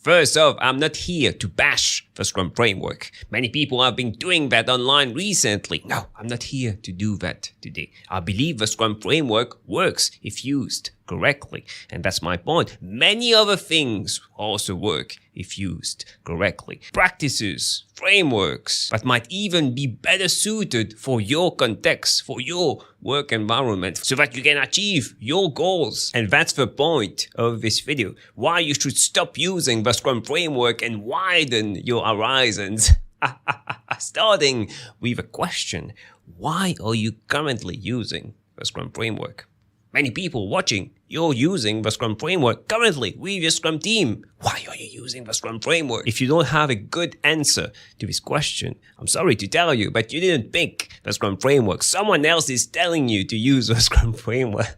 First off, I'm not here to bash the Scrum framework. Many people have been doing that online recently. No, I'm not here to do that today. I believe the Scrum framework works if used correctly. And that's my point. Many other things also work if used correctly. Practices, frameworks that might even be better suited for your context, for your work environment, so that you can achieve your goals. And that's the point of this video. Why you should stop using the Scrum framework and widen your horizons. Starting with a question. Why are you currently using the Scrum framework? Many people watching, you're using the Scrum framework currently with your Scrum team. Why are you using the Scrum framework? If you don't have a good answer to this question, I'm sorry to tell you, but you didn't pick the Scrum framework. Someone else is telling you to use the Scrum framework.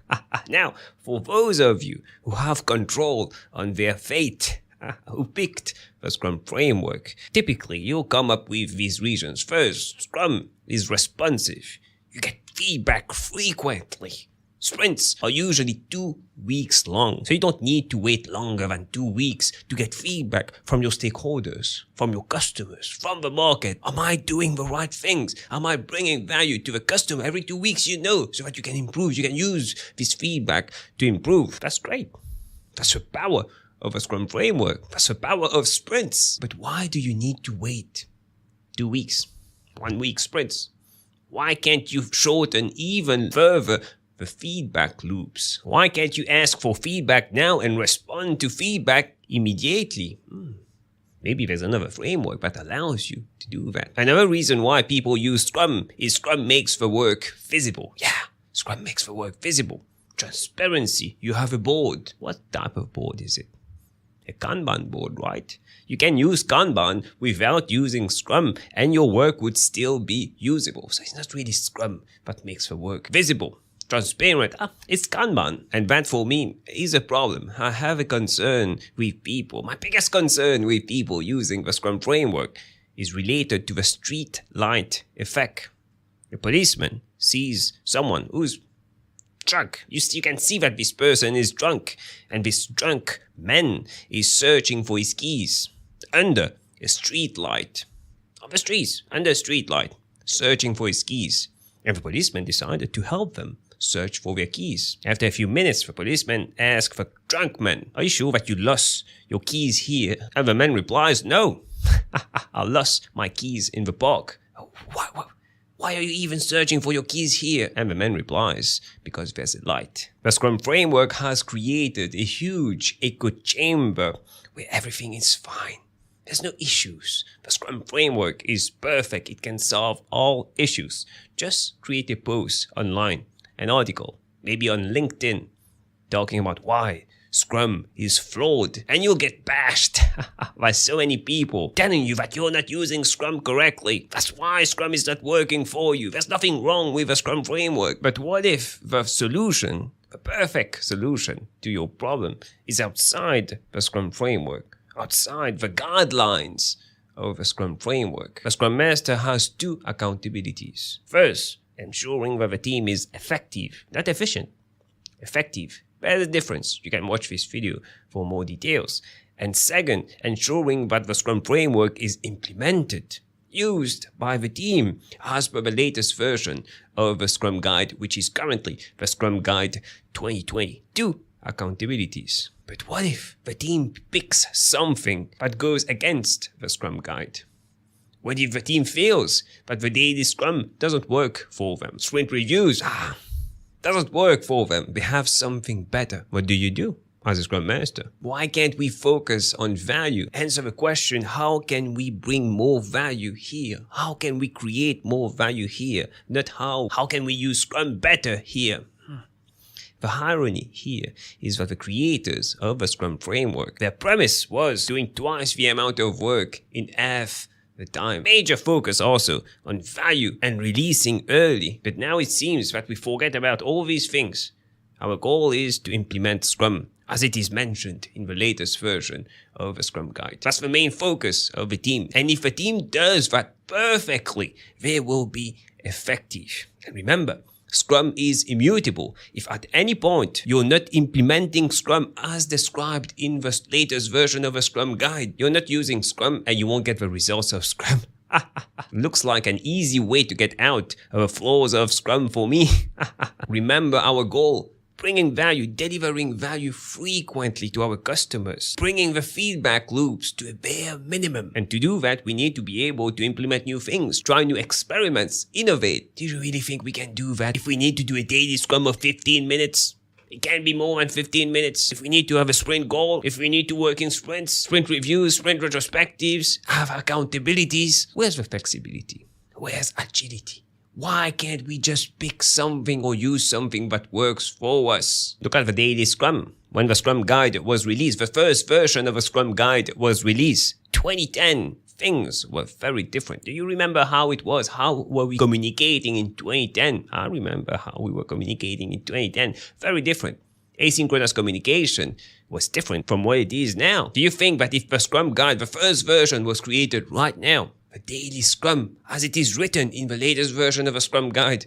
Now, for those of you who have control on their fate, who picked the Scrum framework, typically you'll come up with these reasons. First, Scrum is responsive. You get feedback frequently. Sprints are usually 2 weeks long, so you don't need to wait longer than 2 weeks to get feedback from your stakeholders, from your customers, from the market. Am I doing the right things? Am I bringing value to the customer every 2 weeks, so that you can improve, you can use this feedback to improve? That's great. That's the power of a Scrum framework. That's the power of sprints. But why do you need to wait 2 weeks, 1 week sprints? Why can't you shorten even further the feedback loops? Why can't you ask for feedback now and respond to feedback immediately? Maybe there's another framework that allows you to do that. Another reason why people use Scrum is Scrum makes the work visible. Yeah, Scrum makes the work visible. Transparency. You have a board. What type of board is it? A Kanban board, right? You can use Kanban without using Scrum and your work would still be usable. So it's not really Scrum that makes the work visible. Transparent. It's Kanban. And that for me is a problem. I have a concern with people. My biggest concern with people using the Scrum framework is related to the street light effect. A policeman sees someone who's drunk. You can see that this person is drunk. And this drunk man is searching for his keys under a street light. On the streets, under a street light, searching for his keys. And the policeman decided to help them search for their keys. After a few minutes, the policeman asks the drunk man, "Are you sure that you lost your keys here?" And the man replies, "No, I lost my keys in the park." Why are you even searching for your keys here? And the man replies, "Because there's a light." The Scrum framework has created a huge echo chamber where everything is fine. There's no issues. The Scrum framework is perfect. It can solve all issues. Just create a post online, an article, maybe on LinkedIn, talking about why Scrum is flawed, and you'll get bashed by so many people telling you that you're not using Scrum correctly. That's why Scrum is not working for you. There's nothing wrong with a Scrum framework. But what if the solution, the perfect solution to your problem, is outside the Scrum framework, outside the guidelines of the Scrum framework? The Scrum Master has 2 accountabilities. First, ensuring that the team is effective, not efficient. Effective. There's a difference. You can watch this video for more details. And second, ensuring that the Scrum framework is implemented, used by the team as per the latest version of the Scrum Guide, which is currently the Scrum Guide 2020. 2 accountabilities. But what if the team picks something that goes against the Scrum Guide? What if the team feels that the daily Scrum doesn't work for them? Sprint reviews, doesn't work for them. They have something better. What do you do as a Scrum Master? Why can't we focus on value? Answer the question, how can we bring more value here? How can we create more value here? Not how can we use Scrum better here? The irony here is that the creators of the Scrum framework, their premise was doing twice the amount of work in half the time. Major focus also on value and releasing early. But now it seems that we forget about all these things. Our goal is to implement Scrum as it is mentioned in the latest version of the Scrum Guide. That's the main focus of the team. And if the team does that perfectly, they will be effective. And remember, Scrum is immutable. If at any point you're not implementing Scrum as described in the latest version of a Scrum guide, you're not using Scrum and you won't get the results of Scrum. Looks like an easy way to get out of the flaws of Scrum for me. Remember our goal. Bringing value, delivering value frequently to our customers, bringing the feedback loops to a bare minimum. And to do that, we need to be able to implement new things, try new experiments, innovate. Do you really think we can do that if we need to do a daily scrum of 15 minutes? It can't be more than 15 minutes. If we need to have a sprint goal, if we need to work in sprints, sprint reviews, sprint retrospectives, have accountabilities, where's the flexibility? Where's agility? Why can't we just pick something or use something that works for us? Look at the daily Scrum. When the Scrum Guide was released, the first version of a Scrum Guide was released, 2010, things were very different. Do you remember how it was? How were we communicating in 2010? I remember how we were communicating in 2010. Very different. Asynchronous communication was different from what it is now. Do you think that if the Scrum Guide, the first version, was created right now, a daily Scrum, as it is written in the latest version of a Scrum Guide,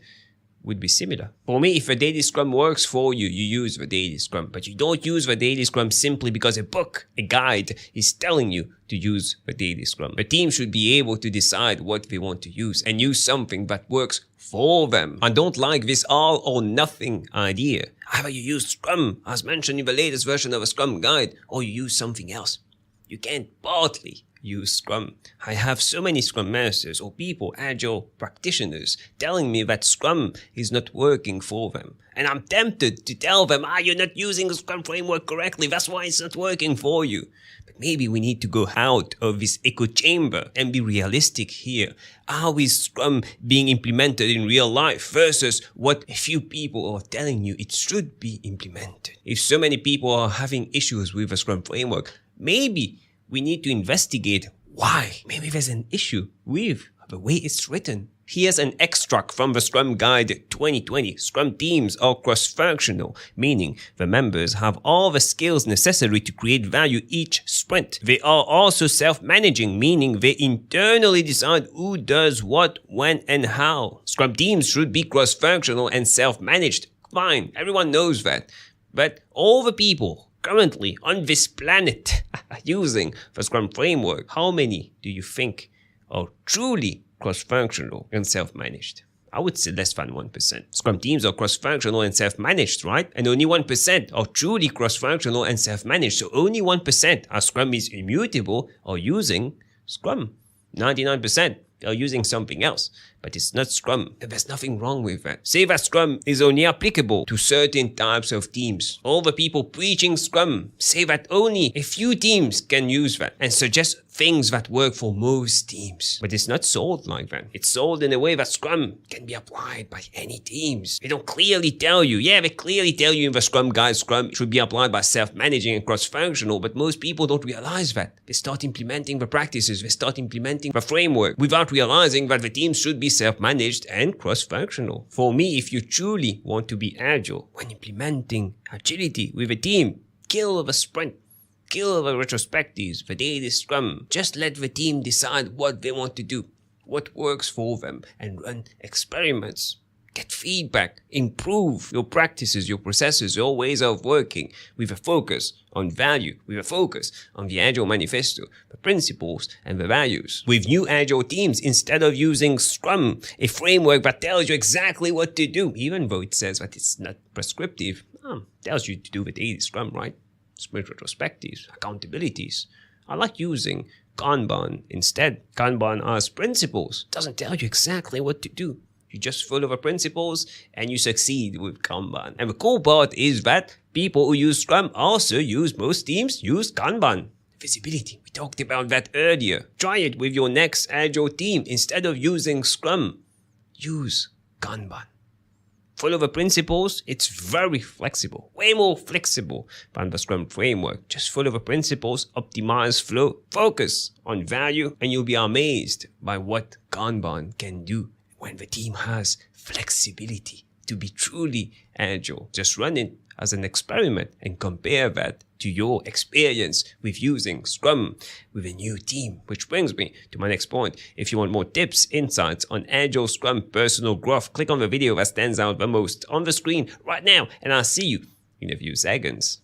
would be similar? For me, if a daily Scrum works for you, you use the daily Scrum. But you don't use the daily Scrum simply because a book, a guide, is telling you to use the daily Scrum. The team should be able to decide what they want to use and use something that works for them. I don't like this all or nothing idea. Either you use Scrum, as mentioned in the latest version of a Scrum Guide, or you use something else. You can't partly use Scrum. I have so many Scrum Masters or people, Agile practitioners, telling me that Scrum is not working for them. And I'm tempted to tell them, you're not using the Scrum framework correctly, that's why it's not working for you. But maybe we need to go out of this echo chamber and be realistic here. How is Scrum being implemented in real life versus what a few people are telling you it should be implemented? If so many people are having issues with the Scrum framework, maybe we need to investigate why. Maybe there's an issue with the way it's written. Here's an extract from the Scrum Guide 2020. Scrum teams are cross-functional, meaning the members have all the skills necessary to create value each sprint. They are also self-managing, meaning they internally decide who does what, when, and how. Scrum teams should be cross-functional and self-managed. Fine, everyone knows that. But all the people currently on this planet using the Scrum framework, how many do you think are truly cross-functional and self-managed? I would say less than 1%. Scrum teams are cross-functional and self-managed, right? And only 1% are truly cross-functional and self-managed. So only 1%, as Scrum is immutable, are using Scrum. 99% are using something else, but it's not Scrum. There's nothing wrong with that. Say that Scrum is only applicable to certain types of teams. All the people preaching Scrum say that only a few teams can use that and suggest things that work for most teams. But it's not sold like that. It's sold in a way that Scrum can be applied by any teams. They don't clearly tell you. Yeah, they clearly tell you in the Scrum Guide, Scrum should be applied by self-managing and cross-functional, but most people don't realize that. They start implementing the practices, they start implementing the framework without realizing that the teams should be self-managed and cross-functional. For me, if you truly want to be agile when implementing agility with a team, kill the sprint. Kill the retrospectives, the daily Scrum. Just let the team decide what they want to do, what works for them, and run experiments. Get feedback, improve your practices, your processes, your ways of working with a focus on value, with a focus on the Agile Manifesto, the principles and the values. With new Agile teams, instead of using Scrum, a framework that tells you exactly what to do, even though it says that it's not prescriptive, tells you to do the daily Scrum, right? Sprint retrospectives, accountabilities. I like using Kanban instead. Kanban as principles doesn't tell you exactly what to do. You just follow the principles and you succeed with Kanban. And the cool part is that people who use Scrum also most teams use Kanban. Visibility, we talked about that earlier. Try it with your next Agile team. Instead of using Scrum, use Kanban. Follow the principles, it's very flexible, way more flexible than the Scrum framework. Just follow the principles, optimize flow, focus on value, and you'll be amazed by what Kanban can do when the team has flexibility to be truly agile. Just run it as an experiment and compare that to your experience with using Scrum with a new team. Which brings me to my next point. If you want more tips, insights on Agile, Scrum, personal growth, click on the video that stands out the most on the screen right now, and I'll see you in a few seconds.